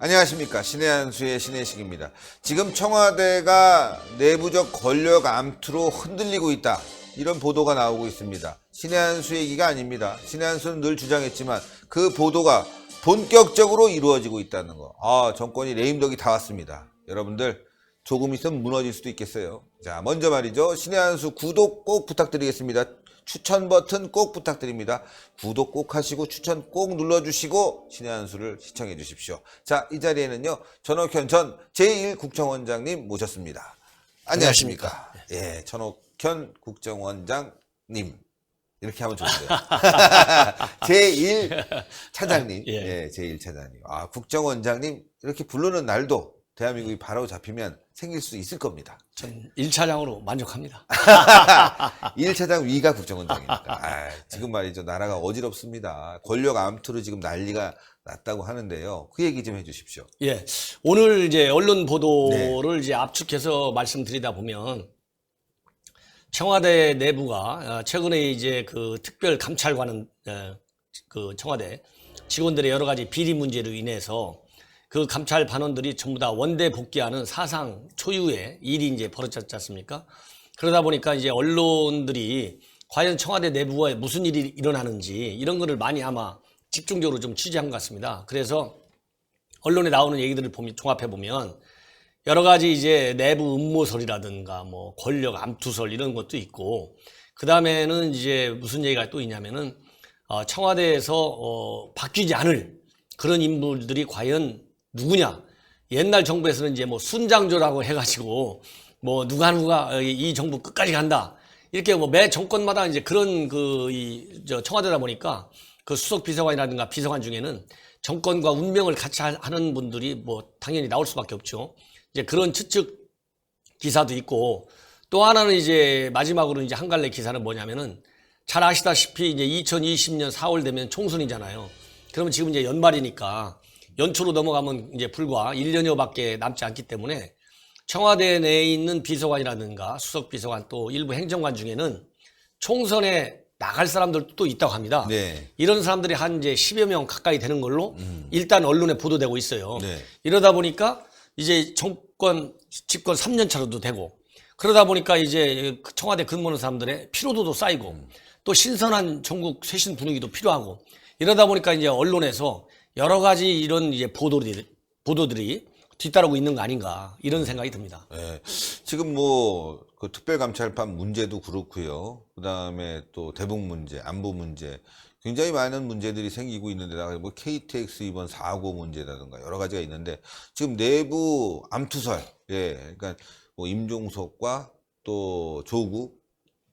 안녕하십니까. 신의 한수의 신의식입니다. 지금 청와대가 내부적 권력 암투로 흔들리고 있다. 이런 보도가 나오고 있습니다. 신의 한수 얘기가 아닙니다. 신의 한수는 늘 주장했지만 그 보도가 본격적으로 이루어지고 있다는 거. 정권이 레임덕이 다 왔습니다. 여러분들 조금 있으면 무너질 수도 있겠어요. 자, 먼저 말이죠. 신의 한수 구독 꼭 부탁드리겠습니다. 추천 버튼 꼭 부탁드립니다. 구독 꼭 하시고 추천 꼭 눌러주시고 신의 한수를 시청해 주십시오. 자, 이 자리에는요. 전옥현 전 제1국정원장님 모셨습니다. 안녕하십니까. 예, 전옥현 국정원장님. 이렇게 하면 좋은데요. 제1차장님. 예, 제1차장님. 국정원장님 이렇게 부르는 날도 대한민국이 바로 잡히면 생길 수 있을 겁니다. 전 1차장으로 만족합니다. 1차장 위가 국정원장이니까. 지금 말이죠. 나라가 어지럽습니다. 권력 암투로 지금 난리가 났다고 하는데요. 그 얘기 좀 해주십시오. 예. 오늘 이제 언론 보도를 이제 압축해서 말씀드리다 보면 청와대 내부가 최근에 이제 그 특별 감찰관은 그 청와대 직원들의 여러 가지 비리 문제로 인해서 그 감찰 반원들이 전부 다 원대 복귀하는 사상 초유의 일이 이제 벌어졌지 않습니까? 그러다 보니까 이제 언론들이 과연 청와대 내부에 무슨 일이 일어나는지 이런 거를 많이 아마 집중적으로 좀 취재한 것 같습니다. 그래서 언론에 나오는 얘기들을 종합해 보면 여러 가지 이제 내부 음모설이라든가 뭐 권력 암투설 이런 것도 있고, 그 다음에는 이제 무슨 얘기가 또 있냐면은 청와대에서 바뀌지 않을 그런 인물들이 과연 누구냐? 옛날 정부에서는 이제 뭐 순장조라고 해가지고 뭐 누가 이 정부 끝까지 간다 이렇게 뭐 매 정권마다 이제 그런 청와대다 보니까 그 수석 비서관이라든가 비서관 중에는 정권과 운명을 같이 하는 분들이 뭐 당연히 나올 수밖에 없죠. 이제 그런 추측 기사도 있고, 또 하나는 이제 마지막으로 이제 한 갈래 기사는 뭐냐면은 잘 아시다시피 이제 2020년 4월 되면 총선이잖아요. 그러면 지금 이제 연말이니까 연초로 넘어가면 이제 불과 1년여밖에 남지 않기 때문에 청와대 내에 있는 비서관이라든가 수석 비서관 또 일부 행정관 중에는 총선에 나갈 사람들도 또 있다고 합니다. 네. 이런 사람들이 한 이제 10여 명 가까이 되는 걸로 일단 언론에 보도되고 있어요. 네. 이러다 보니까 이제 집권 3년 차로도 되고, 그러다 보니까 이제 청와대 근무하는 사람들의 피로도도 쌓이고 또 신선한 전국 쇄신 분위기도 필요하고, 이러다 보니까 이제 언론에서 여러 가지 이런 이제 보도들이 뒤따르고 있는 거 아닌가 이런 생각이 듭니다. 네. 지금 뭐 그 특별감찰반 문제도 그렇고요. 그 다음에 또 대북 문제, 안보 문제, 굉장히 많은 문제들이 생기고 있는데다가 뭐 KTX 이번 사고 문제라든가 여러 가지가 있는데 지금 내부 암투설, 그러니까 뭐 임종석과 또 조국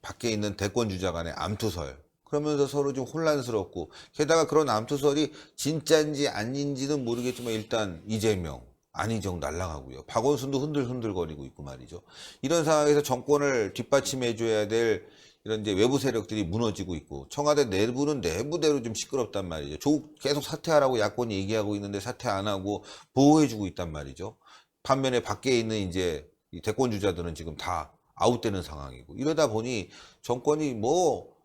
밖에 있는 대권 주자 간의 암투설. 그러면서 서로 좀 혼란스럽고, 게다가 그런 암투설이 진짜인지 아닌지는 모르겠지만 일단 이재명, 안희정 날아가고요. 박원순도 흔들흔들거리고 있고 말이죠. 이런 상황에서 정권을 뒷받침해줘야 될 이런 이제 외부 세력들이 무너지고 있고, 청와대 내부는 내부대로 좀 시끄럽단 말이죠. 조국 계속 사퇴하라고 야권이 얘기하고 있는데 사퇴 안 하고 보호해주고 있단 말이죠. 반면에 밖에 있는 이제 이 대권 주자들은 지금 다 아웃되는 상황이고, 이러다 보니 정권이 뭐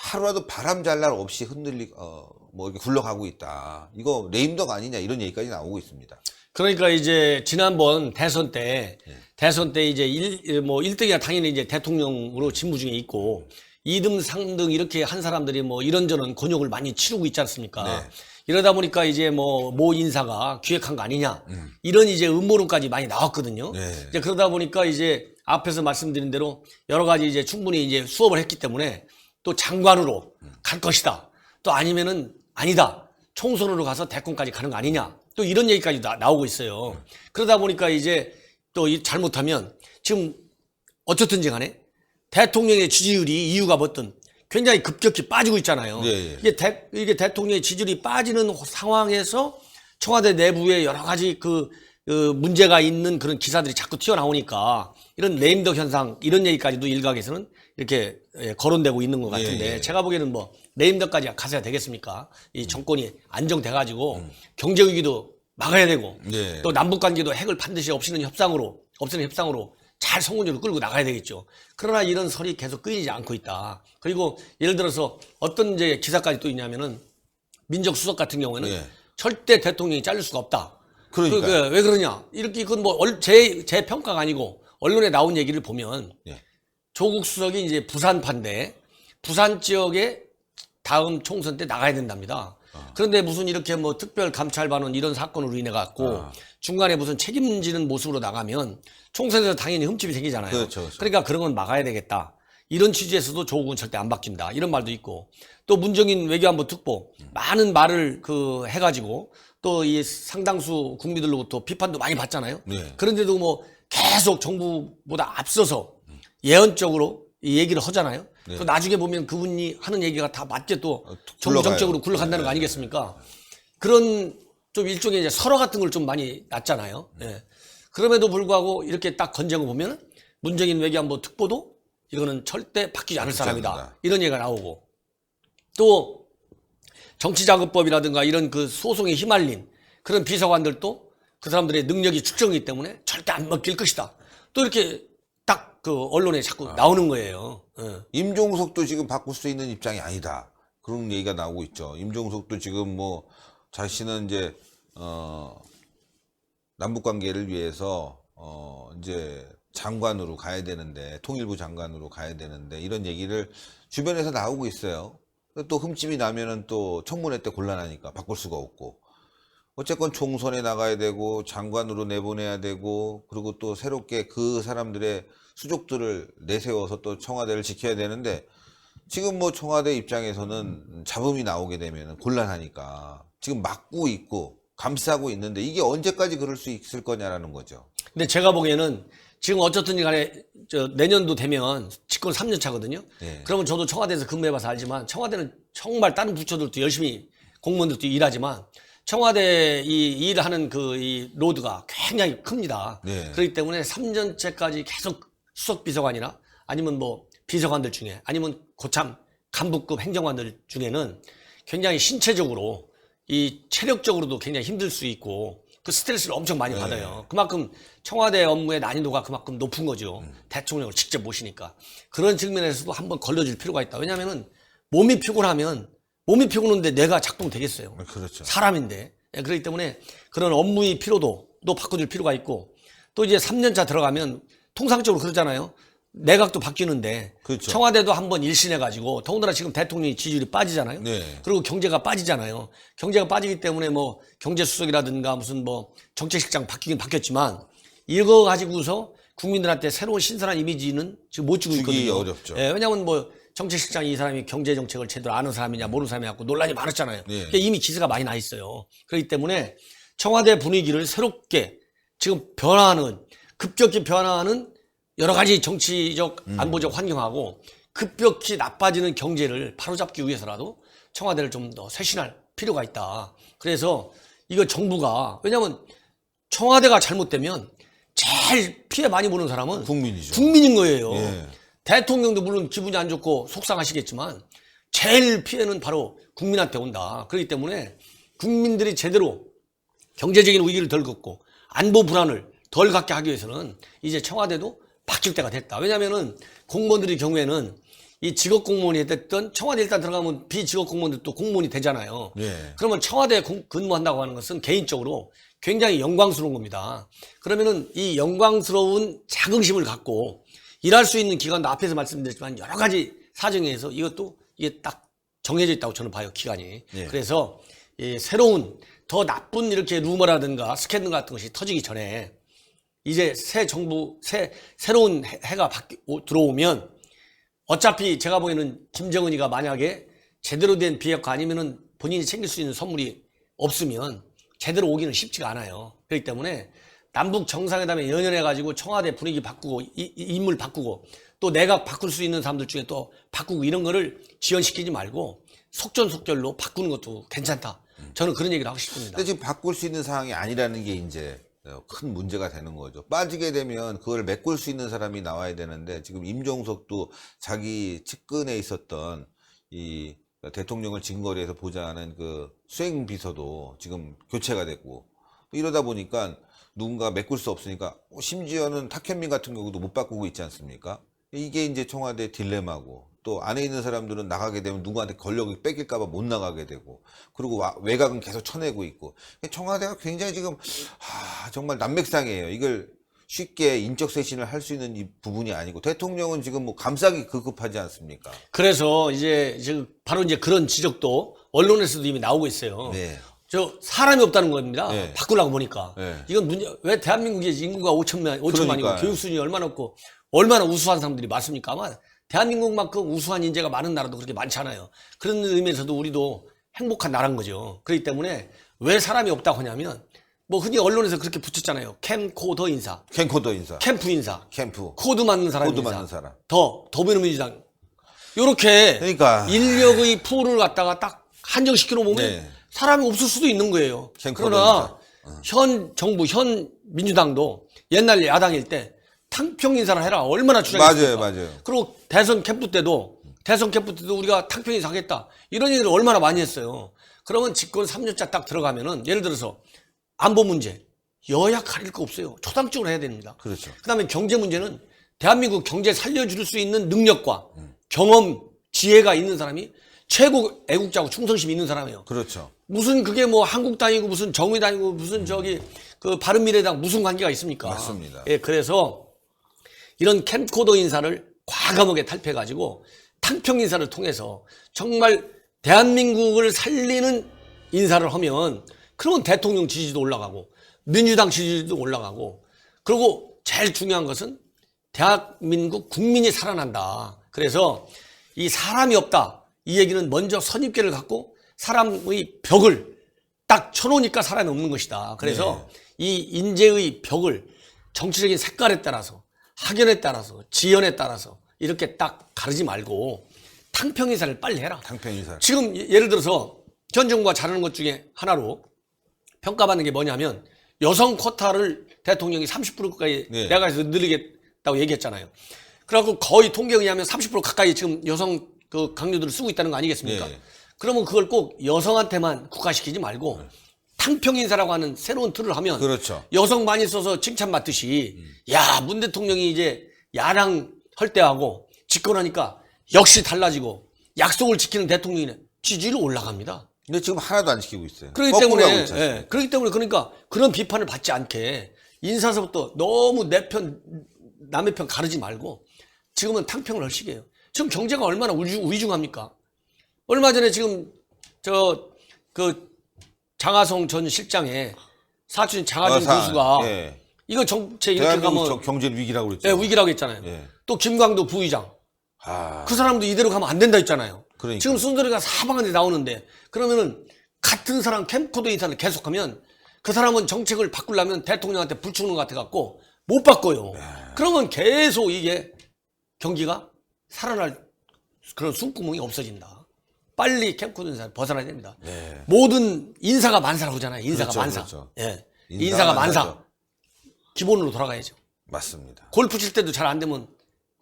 하루라도 바람 잘 날 없이 뭐 이렇게 굴러가고 있다. 이거 레임덕 아니냐 이런 얘기까지 나오고 있습니다. 그러니까 이제 지난번 대선 때 이제 1등이야 당연히 이제 대통령으로 직무 중에 있고 2등, 3등 이렇게 한 사람들이 뭐 이런저런 곤욕을 많이 치르고 있지 않습니까? 네. 이러다 보니까 이제 모 인사가 기획한 거 아니냐 이런 이제 음모론까지 많이 나왔거든요. 네. 이제 그러다 보니까 이제 앞에서 말씀드린 대로 여러 가지 이제 충분히 이제 수업을 했기 때문에 또 장관으로 갈 것이다. 또 아니면은 아니다. 총선으로 가서 대권까지 가는 거 아니냐. 또 이런 얘기까지 나오고 있어요. 그러다 보니까 이제 또 잘못하면 지금 어쨌든지 간에 대통령의 지지율이 이유가 뭐든 굉장히 급격히 빠지고 있잖아요. 네. 이게 대통령의 지지율이 빠지는 상황에서 청와대 내부에 여러 가지 그 문제가 있는 그런 기사들이 자꾸 튀어나오니까 이런 레임덕 현상 이런 얘기까지도 일각에서는 이렇게 거론되고 있는 것 같은데, 제가 보기에는 뭐 레임덕까지 가서야 되겠습니까? 이 정권이 안정돼가지고 경제 위기도 막아야 되고 또 남북 관계도 핵을 반드시 없애는 협상으로 잘 성공적으로 끌고 나가야 되겠죠. 그러나 이런 설이 계속 끊이지 않고 있다. 그리고 예를 들어서 어떤 이제 기사까지 또 있냐면은 민정수석 같은 경우에는 절대 대통령이 잘릴 수가 없다. 그러니까요. 왜 그러냐? 이렇게 그건 뭐 제 평가가 아니고 언론에 나온 얘기를 보면 예. 조국 수석이 이제 부산파인데 부산 지역에 다음 총선 때 나가야 된답니다. 그런데 무슨 이렇게 뭐 특별 감찰반원 이런 사건으로 인해 갖고 중간에 무슨 책임지는 모습으로 나가면 총선에서 당연히 흠집이 생기잖아요. 그렇죠. 그러니까 그런 건 막아야 되겠다. 이런 취지에서도 조국은 절대 안 바뀐다. 이런 말도 있고 또 문정인 외교안보 특보 많은 말을 해가지고 또 이 상당수 국민들로부터 비판도 많이 받잖아요. 네. 그런데도 뭐 계속 정부보다 앞서서 예언적으로 이 얘기를 하잖아요. 네. 또 나중에 보면 그분이 하는 얘기가 다 맞게 또 정부 굴러가요. 정책으로 굴러간다는 거 아니겠습니까? 그런 좀 일종의 이제 설화 같은 걸 좀 많이 났잖아요. 예. 그럼에도 불구하고 이렇게 딱 건재고 보면 문정인 외교안보 특보도 이거는 절대 바뀌지 않을 사람이다. 않는다. 이런 얘기가 나오고 또 정치자금법이라든가 이런 그 소송에 휘말린 그런 비서관들도 그 사람들의 능력이 축적이기 때문에 절대 안 먹힐 것이다. 또 이렇게 딱 그 언론에 자꾸 나오는 거예요. 예. 임종석도 지금 바꿀 수 있는 입장이 아니다. 그런 얘기가 나오고 있죠. 임종석도 지금 뭐 자신은 이제 남북 관계를 위해서 이제 장관으로 가야 되는데 통일부 장관으로 가야 되는데 이런 얘기를 주변에서 나오고 있어요. 또 흠집이 나면은 또 청문회 때 곤란하니까 바꿀 수가 없고 어쨌건 총선에 나가야 되고 장관으로 내보내야 되고 그리고 또 새롭게 그 사람들의 수족들을 내세워서 또 청와대를 지켜야 되는데 지금 뭐 청와대 입장에서는 잡음이 나오게 되면 곤란하니까 지금 막고 있고 감싸고 있는데 이게 언제까지 그럴 수 있을 거냐라는 거죠. 근데 제가 보기에는 지금 어쨌든 간에 내년도 되면 집권 3년 차거든요. 네. 그러면 저도 청와대에서 근무해봐서 알지만 청와대는 정말 다른 부처들도 열심히 공무원들도 일하지만 청와대 이 일하는 이 로드가 굉장히 큽니다. 네. 그렇기 때문에 3년째까지 계속 수석 비서관이나 아니면 뭐 비서관들 중에 아니면 고참 간부급 행정관들 중에는 굉장히 신체적으로 이 체력적으로도 굉장히 힘들 수 있고 그 스트레스를 엄청 많이 네. 받아요. 그만큼 청와대 업무의 난이도가 그만큼 높은 거죠. 대통령을 직접 모시니까. 그런 측면에서도 한번 걸러줄 필요가 있다. 왜냐하면은 몸이 피곤한데 뇌가 작동되겠어요. 그렇죠. 사람인데. 예, 그렇기 때문에 그런 업무의 피로도도 바꿔줄 필요가 있고 또 이제 3년차 들어가면 통상적으로 그러잖아요. 내각도 바뀌는데 그렇죠. 청와대도 한번 일신해가지고 더군다나 지금 대통령이 지지율이 빠지잖아요. 네. 그리고 경제가 빠지잖아요. 경제가 빠지기 때문에 뭐 경제수석이라든가 무슨 뭐 정책실장 바뀌긴 바뀌었지만 이거 가지고서 국민들한테 새로운 신선한 이미지는 지금 못 주고 주기 있거든요. 어렵죠. 예, 왜냐하면 뭐 정책실장이 이 사람이 경제정책을 제대로 아는 사람이냐 모르는 사람이 갖고 논란이 많았잖아요. 네. 그러니까 이미 기세가 많이 나 있어요. 그렇기 때문에 청와대 분위기를 새롭게 지금 급격히 변화하는 여러 가지 정치적 안보적 환경하고 급격히 나빠지는 경제를 바로잡기 위해서라도 청와대를 좀 더 쇄신할 필요가 있다. 그래서 이거 정부가 왜냐하면 청와대가 잘못되면 제일 피해 많이 보는 사람은 국민이죠. 국민인 거예요. 예. 대통령도 물론 기분이 안 좋고 속상하시겠지만 제일 피해는 바로 국민한테 온다. 그렇기 때문에 국민들이 제대로 경제적인 위기를 덜 겪고 안보 불안을 덜 갖게 하기 위해서는 이제 청와대도 바뀔 때가 됐다. 왜냐하면은 공무원들의 경우에는 이 직업 공무원이 됐든 청와대 일단 들어가면 비직업 공무원들도 공무원이 되잖아요. 예. 그러면 청와대에 근무한다고 하는 것은 개인적으로 굉장히 영광스러운 겁니다. 그러면은 이 영광스러운 자긍심을 갖고 일할 수 있는 기간도 앞에서 말씀드렸지만 여러 가지 사정에 의해서 이것도 이게 딱 정해져 있다고 저는 봐요, 기간이. 예. 그래서 이 새로운 더 나쁜 이렇게 루머라든가 스캔들 같은 것이 터지기 전에 이제 새 정부, 새로운 해가 들어오면 어차피 제가 보기에는 김정은이가 만약에 제대로 된 비핵화 아니면은 본인이 챙길 수 있는 선물이 없으면 제대로 오기는 쉽지가 않아요. 그렇기 때문에 남북 정상회담에 연연해가지고 청와대 분위기 바꾸고 인물 바꾸고 또 내각 바꿀 수 있는 사람들 중에 또 바꾸고 이런 거를 지연시키지 말고 속전속결로 바꾸는 것도 괜찮다. 저는 그런 얘기를 하고 싶습니다. 근데 지금 바꿀 수 있는 상황이 아니라는 게 이제 큰 문제가 되는 거죠. 빠지게 되면 그걸 메꿀 수 있는 사람이 나와야 되는데 지금 임종석도 자기 측근에 있었던 이 대통령을 진거리에서 보좌하는 그 수행비서도 지금 교체가 됐고 이러다 보니까 누군가 메꿀 수 없으니까 심지어는 탁현민 같은 경우도 못 바꾸고 있지 않습니까? 이게 이제 청와대 딜레마고 또 안에 있는 사람들은 나가게 되면 누구한테 권력이 뺏길까봐 못 나가게 되고, 그리고 외곽은 계속 쳐내고 있고, 청와대가 굉장히 지금 정말 난맥상이에요. 이걸 쉽게 인적 쇄신을 할 수 있는 이 부분이 아니고, 대통령은 지금 뭐 감싸기 급급하지 않습니까? 그래서 이제 바로 이제 그런 지적도 언론에서도 이미 나오고 있어요. 네. 저 사람이 없다는 겁니다. 네. 바꾸려고 보니까. 네. 이건 왜 대한민국의 인구가 5천만이고 그러니까요. 교육 수준이 얼마나 없고 얼마나 우수한 사람들이 많습니까? 아마 대한민국만큼 우수한 인재가 많은 나라도 그렇게 많지 않아요. 그런 의미에서도 우리도 행복한 나라인 거죠. 그렇기 때문에 왜 사람이 없다고 하냐면 뭐 흔히 언론에서 그렇게 붙였잖아요. 캠코더 인사, 캠코더 인사, 캠프 인사, 캠프, 코드 맞는 사람 코드 인사, 맞는 사람. 더불어민주당 요렇게 그러니까 인력의 풀을 갖다가 딱 한정시켜 놓으면 네. 사람이 없을 수도 있는 거예요. 캠코더 그러나 현 정부, 현 민주당도 옛날 야당일 때 탕평 인사를 해라 얼마나 주장했습니까? 맞아요. 그리고 대선 캠프 때도 우리가 탕평 인사 하겠다 이런 얘기를 얼마나 많이 했어요. 그러면 집권 3년차 딱 들어가면은 예를 들어서 안보 문제 여야 가릴 거 없어요. 초당적으로 해야 됩니다. 그렇죠. 그다음에 경제 문제는 대한민국 경제 살려줄 수 있는 능력과 경험, 지혜가 있는 사람이 최고 애국자고 충성심이 있는 사람이에요. 그렇죠. 무슨 그게 뭐 한국당이고 무슨 정의당이고 무슨 그 바른미래당 무슨 관계가 있습니까? 맞습니다. 예, 그래서 이런 캠코더 인사를 과감하게 탈피해가지고 탕평 인사를 통해서 정말 대한민국을 살리는 인사를 하면 그러면 대통령 지지도 올라가고 민주당 지지도 올라가고 그리고 제일 중요한 것은 대한민국 국민이 살아난다. 그래서 이 사람이 없다. 이 얘기는 먼저 선입견을 갖고 사람의 벽을 딱 쳐놓으니까 사람이 없는 것이다. 그래서 이 인재의 벽을 정치적인 색깔에 따라서 학연에 따라서 지연에 따라서 이렇게 딱 가르지 말고 탕평 인사를 빨리 해라. 탕평 인사. 지금 예를 들어서 현 정부가 잘하는 것 중에 하나로 평가받는 게 뭐냐면 여성 쿼타를 대통령이 30%까지 내각에서 늘리겠다고 얘기했잖아요. 그래갖고 거의 통계에 의하면 30% 가까이 지금 여성 그 강요들을 쓰고 있다는 거 아니겠습니까? 네. 그러면 그걸 꼭 여성한테만 국한시키지 말고 탕평 인사라고 하는 새로운 틀을 하면 그렇죠. 여성 많이 써서 칭찬받듯이 야, 문 대통령이 이제 야당 할 때하고 집권하니까 역시 달라지고 약속을 지키는 대통령이네. 지지율 올라갑니다. 근데 지금 하나도 안 지키고 있어요. 그렇기 거꾸로 하고 때문에 있지 예, 그렇기 때문에 그러니까 그런 비판을 받지 않게 인사서부터 너무 남의 편 가르지 말고 지금은 탕평을 할 시기예요. 지금 경제가 얼마나 위중합니까? 얼마 전에 지금 그 장하성 전 실장의 사촌 장하준 교수가 이거 정책 이렇게 대한민국 가면 경제 위기라고 그랬죠. 예, 위기라고 했잖아요. 예. 또 김광도 부의장 그 사람도 이대로 가면 안 된다 했잖아요. 그러니까. 지금 순서리가 사방한데 나오는데 그러면은 같은 사람 캠코더 인사를 계속하면 그 사람은 정책을 바꾸려면 대통령한테 불충는 것 같아갖고 못 바꿔요. 그러면 계속 이게 경기가 살아날 그런 숨구멍이 없어진다. 빨리 캠코더 인사를 벗어나야 됩니다. 네. 모든 인사가 만사라고 하잖아요. 인사가 그렇죠, 만사. 그렇죠. 예. 인사가 인사가 만사. 만사죠. 기본으로 돌아가야죠. 맞습니다. 골프 칠 때도 잘 안 되면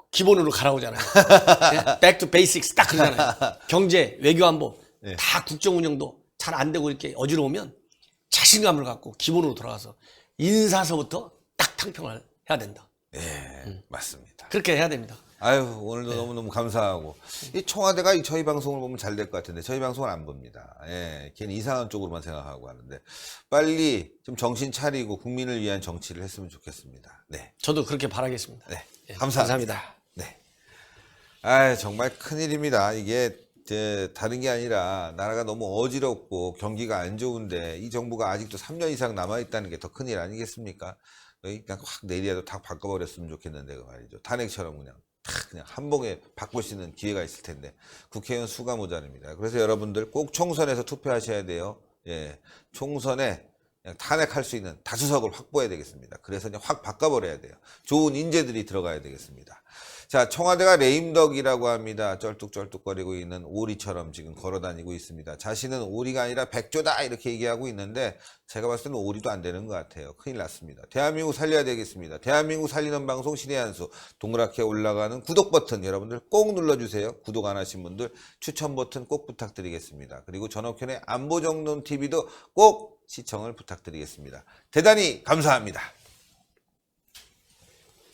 기본으로 가라오잖아요. 예? Back to basics 딱 그러잖아요. 경제, 외교 안보 다 국정 운영도 잘 안 되고 이렇게 어지러우면 자신감을 갖고 기본으로 돌아가서 인사서부터 딱 탕평을 해야 된다. 예, 맞습니다. 그렇게 해야 됩니다. 아유, 오늘도 너무너무 감사하고. 이 청와대가 저희 방송을 보면 잘 될 것 같은데, 저희 방송을 안 봅니다. 예, 걔는 이상한 쪽으로만 생각하고 하는데, 빨리 좀 정신 차리고 국민을 위한 정치를 했으면 좋겠습니다. 네. 저도 그렇게 바라겠습니다. 네. 예, 감사합니다. 네. 아, 정말 큰일입니다. 이게, 다른 게 아니라, 나라가 너무 어지럽고 경기가 안 좋은데, 이 정부가 아직도 3년 이상 남아있다는 게 더 큰일 아니겠습니까? 그냥 확 내일이라도 다 바꿔버렸으면 좋겠는데, 그 말이죠. 탄핵처럼 그냥 한 봉에 바꿀 수 있는 기회가 있을 텐데 국회의원 수가 모자랍니다. 그래서 여러분들 꼭 총선에서 투표하셔야 돼요. 예, 총선에 그냥 탄핵할 수 있는 다수석을 확보해야 되겠습니다. 그래서 그냥 확 바꿔버려야 돼요. 좋은 인재들이 들어가야 되겠습니다. 자, 청와대가 레임덕이라고 합니다. 쩔뚝쩔뚝거리고 있는 오리처럼 지금 걸어다니고 있습니다. 자신은 오리가 아니라 백조다 이렇게 얘기하고 있는데 제가 봤을 때는 오리도 안 되는 것 같아요. 큰일 났습니다. 대한민국 살려야 되겠습니다. 대한민국 살리는 방송 신의 한수 동그랗게 올라가는 구독 버튼 여러분들 꼭 눌러주세요. 구독 안 하신 분들 추천 버튼 꼭 부탁드리겠습니다. 그리고 전옥현의 안보정론TV도 꼭 시청을 부탁드리겠습니다. 대단히 감사합니다.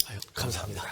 아유, 감사합니다.